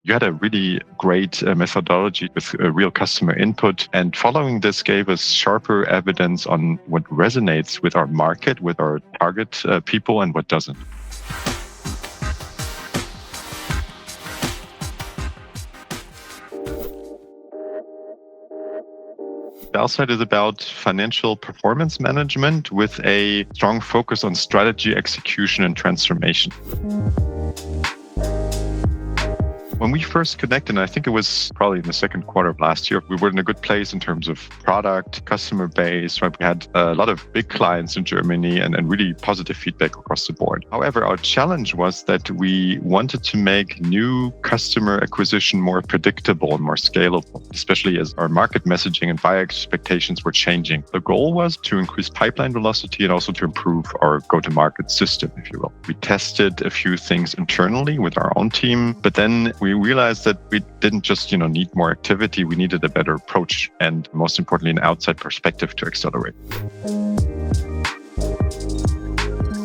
You had a really great methodology with real customer input, and following this gave us sharper evidence on what resonates with our market, with our target people, and what doesn't. Valsight is about financial performance management with a strong focus on strategy, execution, and transformation. When we first connected, and I think it was probably in the second quarter of last year, we were in a good place in terms of product, customer base, right? We had a lot of big clients in Germany and really positive feedback across the board. However, our challenge was that we wanted to make new customer acquisition more predictable and more scalable, especially as our market messaging and buyer expectations were changing. The goal was to increase pipeline velocity and also to improve our go-to-market system, if you will. We tested a few things internally with our own team, but then we realized that we didn't just, need more activity. We needed a better approach and, most importantly, an outside perspective to accelerate.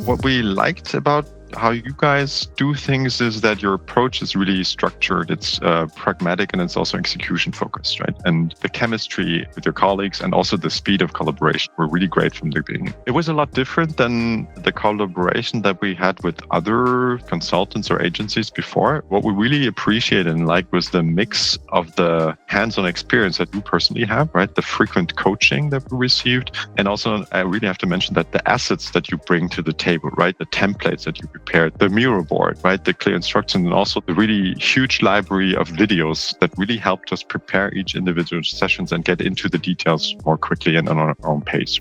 What we liked about how you guys do things is that your approach is really structured. It's pragmatic and it's also execution focused, right? And the chemistry with your colleagues and also the speed of collaboration were really great from the beginning. It was a lot different than the collaboration that we had with other consultants or agencies before. What we really appreciated and liked was the mix of the hands-on experience that you personally have, right? The frequent coaching that we received. And also, I really have to mention that the assets that you bring to the table, right? The templates that you prepared, the mural board, right? The clear instructions, and also the really huge library of videos that really helped us prepare each individual sessions and get into the details more quickly and on our own pace.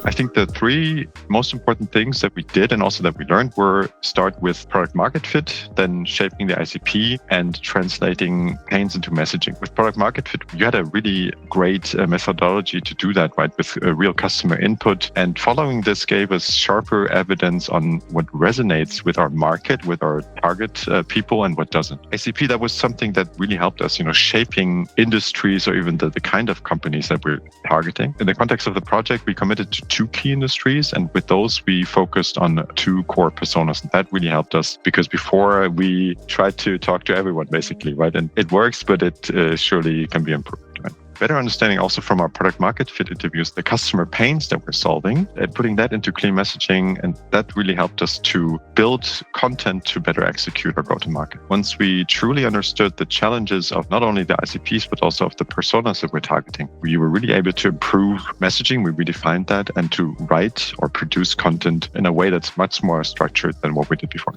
I think the three most important things that we did and also that we learned were start with product market fit, then shaping the ICP and translating pains into messaging. With product market fit, you had a really great methodology to do that, right? With real customer input, and following this gave us sharper evidence on what resonates with our market, with our target people, and what doesn't. ICP, that was something that really helped us, shaping industries or even the kind of companies that we're targeting. In the context of the project, we committed to 2 key industries, and with those we focused on 2 core personas, and that really helped us because before we tried to talk to everyone basically, right? And it works, but it surely can be improved. Right? Better understanding also from our product market fit interviews the customer pains that we're solving and putting that into clear messaging, and that really helped us to build content to better execute our go-to-market. Once we truly understood the challenges of not only the ICPs but also of the personas that we're targeting, we were really able to improve messaging. We redefined that and to write or produce content in a way that's much more structured than what we did before.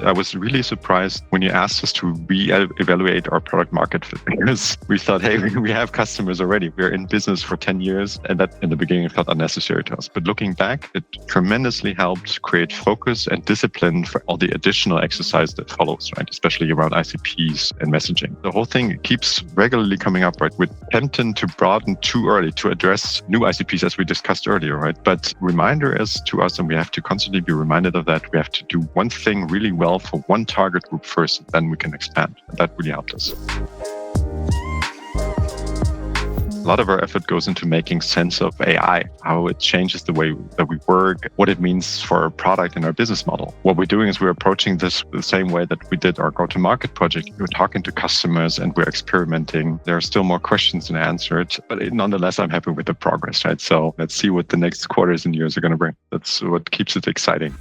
I was really surprised when you asked us to re-evaluate our product market fit, because we thought, hey, we have customers already. We're in business for 10 years, and that in the beginning felt unnecessary to us. But looking back, it tremendously helped create focus and discipline for all the additional exercise that follows, right? Especially around ICPs and messaging. The whole thing keeps regularly coming up, right? We're tempted to broaden too early to address new ICPs, as we discussed earlier, right? But reminder is to us, and we have to constantly be reminded of that, we have to do one thing really well for one target group first, and then we can expand. And that really helped us. A lot of our effort goes into making sense of AI, how it changes the way that we work, what it means for our product and our business model. What we're doing is we're approaching this the same way that we did our go-to-market project. We're talking to customers and we're experimenting. There are still more questions than answered, but nonetheless, I'm happy with the progress, right? So let's see what the next quarters and years are going to bring. That's what keeps it exciting.